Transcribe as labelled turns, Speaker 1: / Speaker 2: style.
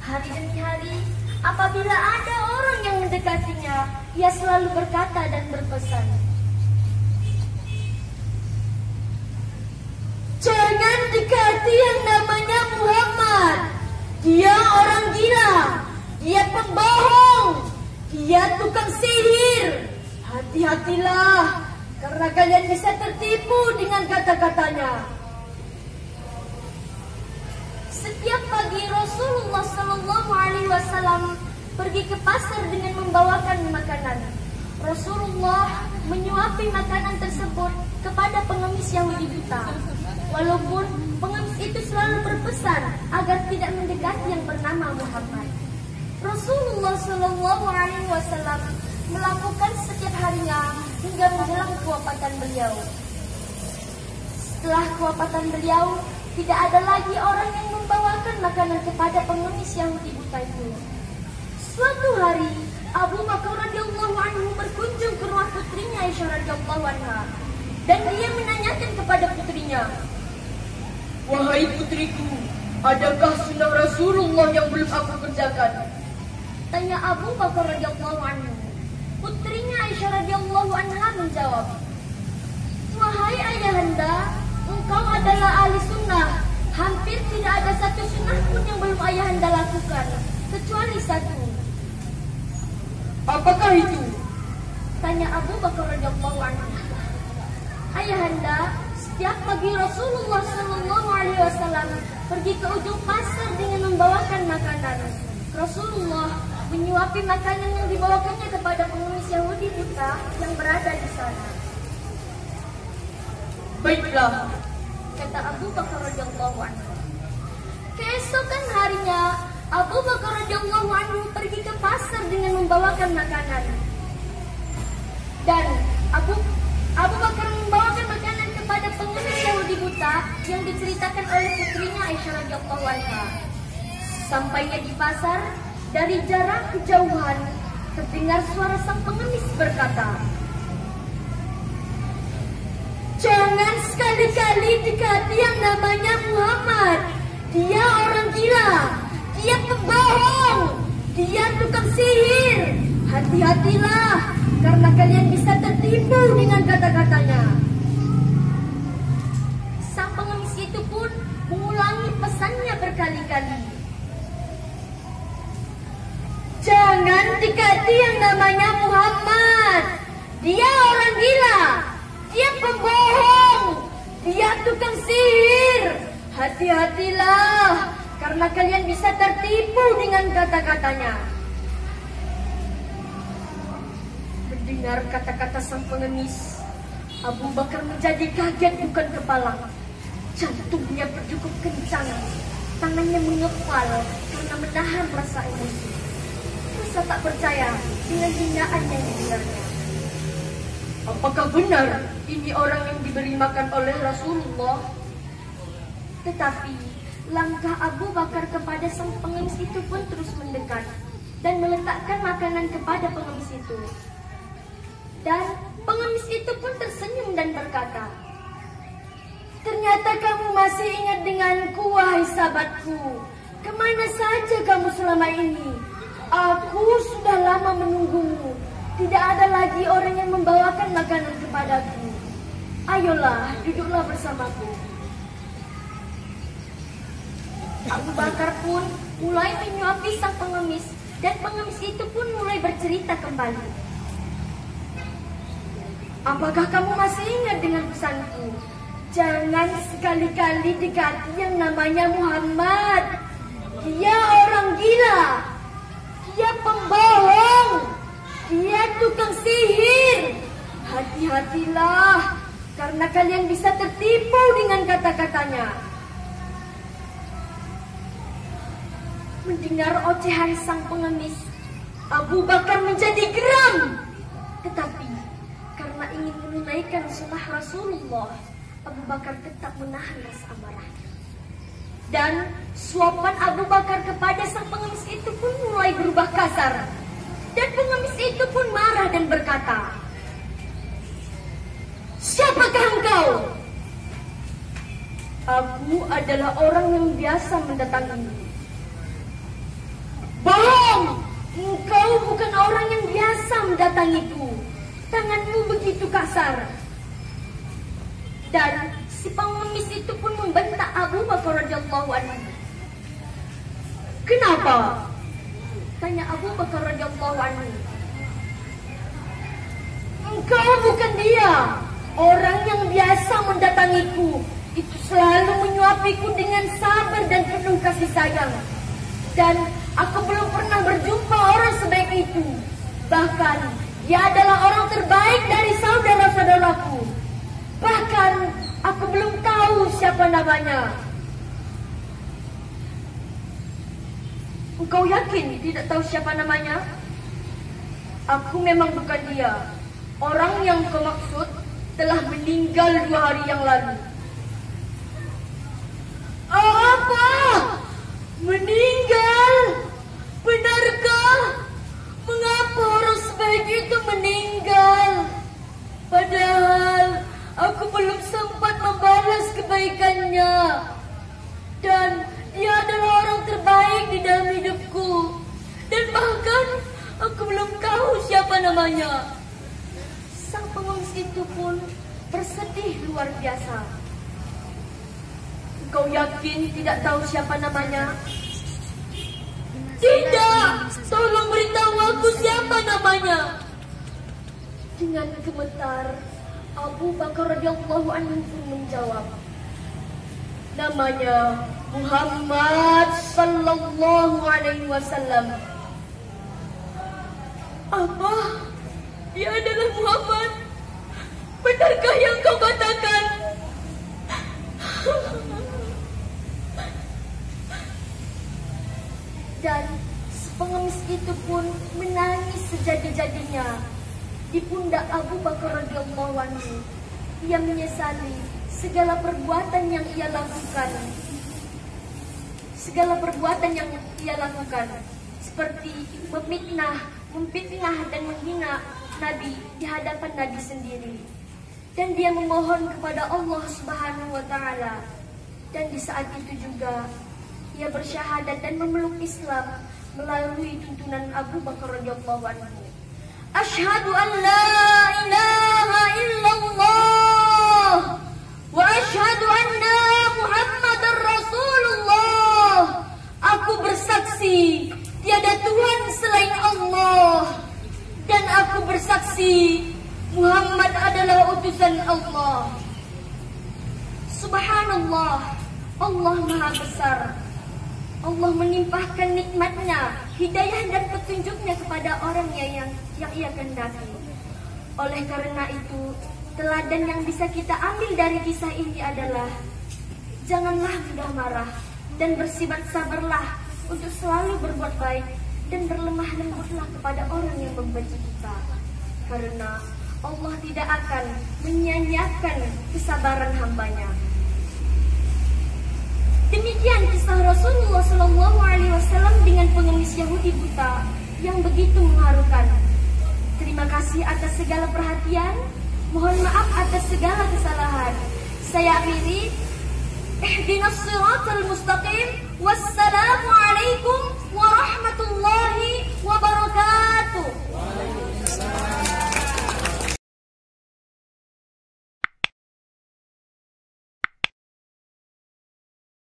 Speaker 1: Hari demi hari, apabila ada orang yang mendekatinya, ia selalu berkata dan berpesan, "Jangan dekati yang namanya Muhammad. Dia orang gila, dia pembohong, dia tukang sihir. Hati-hatilah, karena kalian bisa tertipu dengan kata-katanya." Setiap pagi Rasulullah SAW pergi ke pasar dengan membawakan makanan. Rasulullah menyuapi makanan tersebut kepada pengemis Yahudi buta. Walaupun pengemis itu selalu berpesan agar tidak mendekati yang bernama Muhammad. Rasulullah SAW melakukan setiap harinya hingga menjelang kewafatan beliau. Setelah kewafatan beliau, tidak ada lagi orang yang membawakan makanan kepada pengemis Yahudi buta itu. Suatu hari, Abu Bakar radhiyallahu anhu berkunjung ke rumah putrinya Aisyah radhiyallahu anha, dan dia menanyakan kepada putrinya,
Speaker 2: "Wahai putriku, adakah sunnah Rasulullah yang belum aku kerjakan?"
Speaker 1: Tanya Abu Bakar radhiyallahu anhu. Putrinya Aisyah radhiyallahu anha menjawab, "Wahai ayahanda, engkau adalah ahli sunnah. Hampir tidak ada satu sunnah pun yang belum ayahanda lakukan, kecuali satu."
Speaker 2: "Apakah itu?"
Speaker 1: Tanya Abu Bakar radhiyallahu anhu. "Ayahanda, setiap pagi Rasulullah SAW pergi ke ujung pasar dengan membawakan makanan. Rasulullah menyuapi makanan yang dibawakannya kepada pengemis Yahudi buta yang berada di sana."
Speaker 2: "Baiklah,"
Speaker 1: kata Abu Bakar radhiyallahu anhu. Keesokan harinya, Abu Bakar radhiyallahu anhu pergi ke pasar dengan membawakan makanan. Dan Abu Bakar membawakan makanan kepada pengemis Yahudi buta yang diceritakan oleh putrinya Aisyah radhiyallahu anha. Sampainya di pasar, dari jarak kejauhan terdengar suara sang pengemis berkata, "Jangan sekali-kali dekati yang namanya Muhammad. Dia orang gila, dia pembohong, dia tukang sihir. Hati-hatilah, karena kalian bisa tertipu dengan kata-katanya." Sang pengemis itu pun mengulangi pesannya berkali-kali. "Jangan dekati yang namanya Muhammad. Dia orang gila, dia pembohong, dia tukang sihir. Hati-hatilah, karena kalian bisa tertipu dengan kata-katanya." Mendengar kata-kata sang pengemis, Abu Bakar menjadi kaget bukan kepala. Jantungnya berdegup kencang, tangannya mengepal karena menahan rasa emosi. Rasa tak percaya dengan hinaan yang didengarnya.
Speaker 2: "Apakah benar ini orang yang diberi makan oleh Rasulullah?"
Speaker 1: Tetapi langkah Abu Bakar kepada sang pengemis itu pun terus mendekat dan meletakkan makanan kepada pengemis itu. Dan pengemis itu pun tersenyum dan berkata, "Ternyata kamu masih ingat denganku, wahai sahabatku. Kemana saja kamu selama ini? Aku sudah lama menunggumu. Tidak ada lagi orang yang Ayolah, duduklah bersamaku. Abu Bakar pun mulai menyuapi sang pengemis, dan pengemis itu pun mulai bercerita kembali. Apakah kamu masih ingat dengan pesanku? Jangan sekali-kali dekati yang namanya Muhammad. Dia orang gila. Dia pembohong. Dia tukang sihir. Hati-hatilah, karena kalian bisa tertipu dengan kata-katanya. Mendengar ocehan sang pengemis, Abu Bakar menjadi geram. Tetapi karena ingin menunaikan sunnah Rasulullah, Abu Bakar tetap menahan rasa amarahnya. Dan suapan Abu Bakar kepada sang pengemis itu pun mulai berubah kasar. Dan pengemis itu pun marah dan berkata, "Siapakah engkau?" "Aku adalah orang yang biasa mendatangimu." "Bohong! Engkau bukan orang yang biasa mendatangiku. Tanganmu begitu kasar." Dan si pengemis itu pun membentak Abu Bakar radhiyallahu anhu. "Kenapa?" tanya Abu Bakar radhiyallahu anhu. "Engkau bukan dia. Orang yang biasa mendatangiku itu selalu menyuapiku dengan sabar dan penuh kasih sayang. Dan aku belum pernah berjumpa orang sebaik itu. Bahkan dia adalah orang terbaik dari saudara-saudaraku. Bahkan aku belum tahu siapa namanya." "Engkau yakin tidak tahu siapa namanya?" "Aku memang bukan dia. Orang yang kau maksud telah meninggal 2 hari yang lalu." "Apa? Meninggal? Benarkah? Mengapa orang sebaik itu meninggal? Padahal aku belum sempat membalas kebaikannya. Dan dia adalah orang terbaik di dalam hidupku. Dan bahkan aku belum tahu siapa namanya." Sang pengemis itu pun bersedih luar biasa. "Engkau yakin tidak tahu siapa namanya?" "Tidak, tolong beritahu aku siapa namanya." Dengan gemetar, Abu Bakar radhiyallahu anhu pun menjawab, "Namanya Muhammad sallallahu alaihi wasallam." "Apa? Dia adalah Muhammad? Benarkah yang kau katakan?" Dan si pengemis itu pun menangis sejadi-jadinya di pundak Abu Bakar radhiyallahu anhu. Ia menyesali segala perbuatan yang ia lakukan. Seperti memfitnah dan menghina Nabi di hadapan Nabi sendiri. Dan dia memohon kepada Allah Subhanahu wa taala. Dan di saat itu juga ia bersyahadat dan memeluk Islam melalui tuntunan Abu Bakar radhiyallahu anhu. "Asyhadu an la ilaha illallah wa asyhadu anna Muhammadar Rasulullah." Aku bersaksi tiada Tuhan selain Allah, dan aku bersaksi Muhammad adalah utusan Allah. Subhanallah, Allah Maha Besar. Allah menimpahkan nikmatnya, hidayah dan petunjuknya kepada orang yang ia kehendaki. Oleh karena itu, teladan yang bisa kita ambil dari kisah ini adalah janganlah mudah marah dan bersifat sabarlah untuk selalu berbuat baik dan berlemah lembutlah kepada orang yang membenci kita. Karena Allah tidak akan menyia-nyiakan kesabaran hambanya. Demikian kisah Rasulullah SAW dengan pengemis Yahudi buta yang begitu mengharukan. Terima kasih atas segala perhatian. Mohon maaf atas segala kesalahan. Saya akhiri. Ihdinas siratal mustaqim. Wassalamualaikum warahmatullahi wabarakatuh.